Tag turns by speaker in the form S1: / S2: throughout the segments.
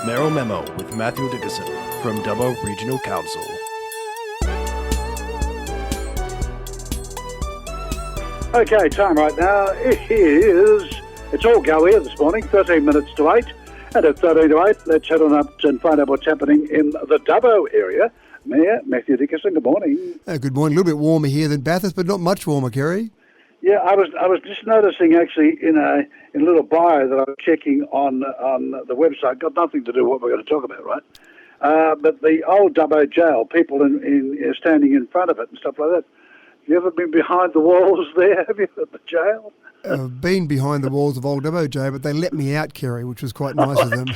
S1: Mayoral Memo with Matthew Dickerson from Dubbo Regional Council.
S2: Okay, time right now. It's all go here this morning, 13 minutes to 8. And at 13 to 8, let's head on up and find out what's happening in the Dubbo area. Mayor Matthew Dickerson, good morning.
S3: Good morning. A little bit warmer here than Bathurst, but not much warmer, Kerry.
S2: Yeah, I was just noticing actually in a little bio that I was checking on the website, got nothing to do with what we're going to talk about, right? But the old Dubbo jail, people in standing in front of it and stuff like that. Have you ever been behind the walls there? Have you at the jail?
S3: I've been behind the walls of Old Dubbo Jail, but they let me out, Kerry, which was quite nice of them.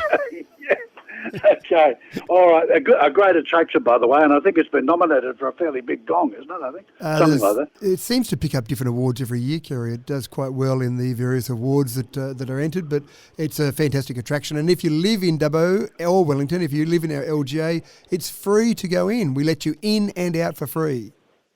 S2: Okay, all right. A great attraction, by the way, and I think it's been nominated for a fairly big gong, isn't it? I think something like that.
S3: It seems to pick up different awards every year, Kerry. It does quite well in the various awards that are entered, but it's a fantastic attraction. And if you live in Dubbo or Wellington, if you live in our LGA, it's free to go in. We let you in and out for free.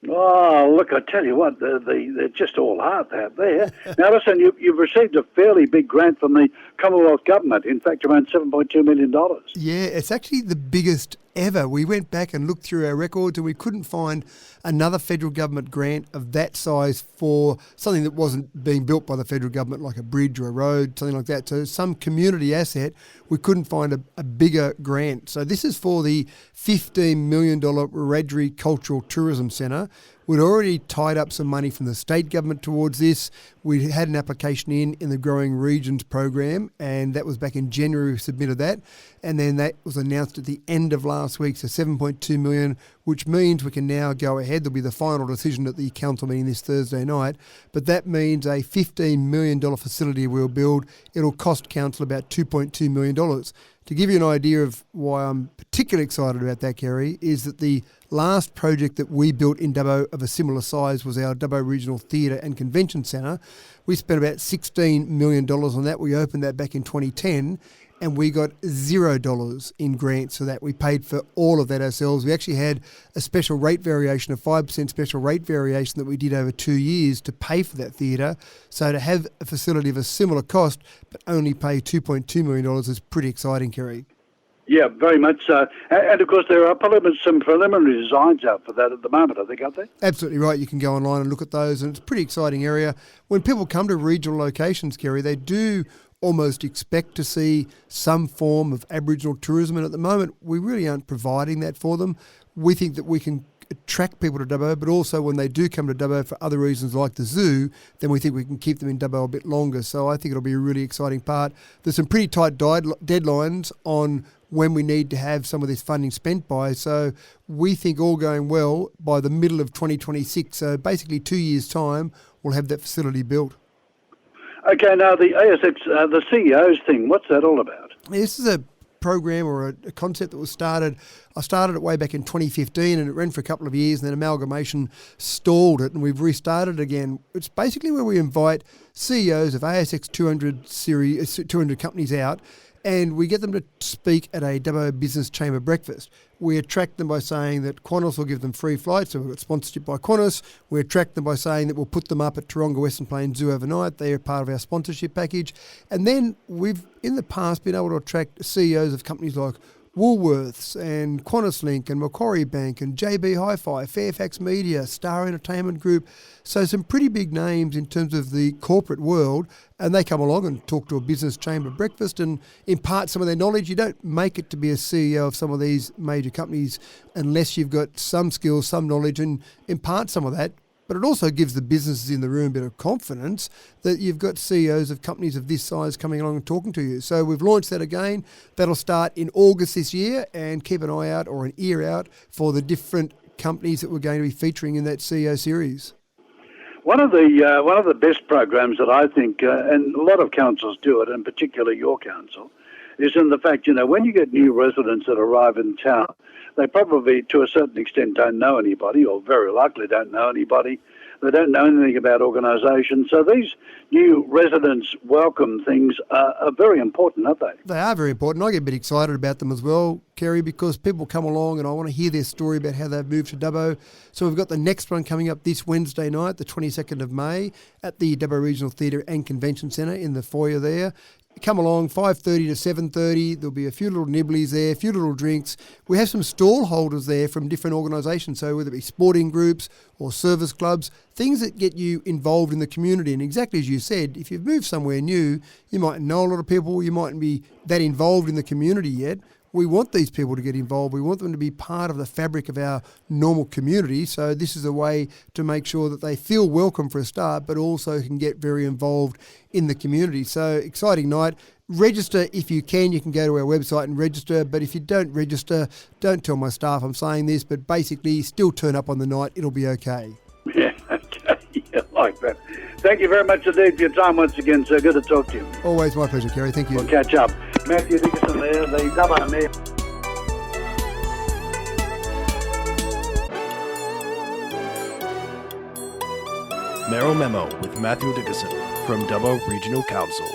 S2: Oh, look, I tell you what, they're just all art out there. Now, listen, you've received a fairly big grant from the Commonwealth Government, in fact, around $7.2 million.
S3: Yeah, it's actually the biggest ever. We went back and looked through our records and we couldn't find another federal government grant of that size for something that wasn't being built by the federal government, like a bridge or a road, something like that. So some community asset, we couldn't find a bigger grant. So this is for the $15 million Wiradjuri Cultural Tourism Centre. We'd already tied up some money from the state government towards this. We had an application in the Growing Regions program, and that was back in January. We submitted that, and then that was announced at the end of last week, so $7.2 million, which means we can now go ahead. There'll be the final decision at the council meeting this Thursday night, but that means a $15 million facility we'll build. It'll cost council about $2.2 million. To give you an idea of why I'm particularly excited about that, Kerry, is that the last project that we built in Dubbo of a similar size was our Dubbo Regional Theatre and Convention Centre. We spent about $16 million on that. We opened that back in 2010 and we got $0 in grants for that. We paid for all of that ourselves. We actually had a special rate variation, a 5% special rate variation that we did over 2 years to pay for that theatre. So to have a facility of a similar cost but only pay $2.2 million is pretty exciting, Kerry.
S2: Yeah, very much so. And of course, there are some preliminary designs out for that at the moment, I think, aren't there?
S3: Absolutely right. You can go online and look at those, and it's a pretty exciting area. When people come to regional locations, Kerry, they do almost expect to see some form of Aboriginal tourism, and at the moment, we really aren't providing that for them. We think that we can attract people to Dubbo, but also when they do come to Dubbo for other reasons like the zoo, then we think we can keep them in Dubbo a bit longer. So I think it'll be a really exciting part. There's some pretty tight deadlines on when we need to have some of this funding spent by. So we think all going well, by the middle of 2026, so basically 2 years' time, we'll have that facility built.
S2: Okay, now the ASX, the CEOs thing, what's that all about?
S3: This is a program or a concept that was started. I started it way back in 2015 and it ran for a couple of years, and then Amalgamation stalled it and we've restarted it again. It's basically where we invite CEOs of ASX 200 companies out, and we get them to speak at a Dubbo Business Chamber breakfast. We attract them by saying that Qantas will give them free flights, so we've got sponsorship by Qantas. We attract them by saying that we'll put them up at Taronga Western Plains Zoo overnight. They are part of our sponsorship package. And then we've, in the past, been able to attract CEOs of companies like Woolworths and QantasLink and Macquarie Bank and JB Hi-Fi, Fairfax Media, Star Entertainment Group. So some pretty big names in terms of the corporate world, and they come along and talk to a business chamber breakfast and impart some of their knowledge. You don't make it to be a CEO of some of these major companies unless you've got some skills, some knowledge, and impart some of that. But it also gives the businesses in the room a bit of confidence that you've got CEOs of companies of this size coming along and talking to you. So we've launched that again. That'll start in August this year, and keep an eye out or an ear out for the different companies that we're going to be featuring in that CEO series.
S2: One of the best programs that I think, and a lot of councils do it, and particularly your council, is in the fact, when you get new residents that arrive in town, they probably, to a certain extent, don't know anybody, or very likely don't know anybody. They don't know anything about organisations. So these new residents welcome things are very important, aren't they?
S3: They are very important. I get a bit excited about them as well, Kerry, because people come along and I want to hear their story about how they've moved to Dubbo. So we've got the next one coming up this Wednesday night, the 22nd of May, at the Dubbo Regional Theatre and Convention Centre in the foyer there. Come along, 5:30 to 7:30. There'll be a few little nibblies there, a few little drinks. We have some stall holders there from different organisations, so whether it be sporting groups or service clubs, things that get you involved in the community. And exactly as you said, if you've moved somewhere new, you might know a lot of people, you mightn't be that involved in the community yet. We want these people to get involved. We want them to be part of the fabric of our normal community. So this is a way to make sure that they feel welcome for a start, but also can get very involved in the community. So exciting night. Register if you can. You can go to our website and register. But if you don't register, don't tell my staff I'm saying this, but basically still turn up on the night. It'll be okay.
S2: Yeah, okay. Yeah, like that. Thank you very much indeed for your time once again, sir. Good to talk to you.
S3: Always my pleasure, Kerry. Thank you.
S2: We'll catch up. Matthew Dickinson there, the Dubbo Mayor.
S1: Mayoral Memo with Matthew Dickinson from Dubbo Regional Council.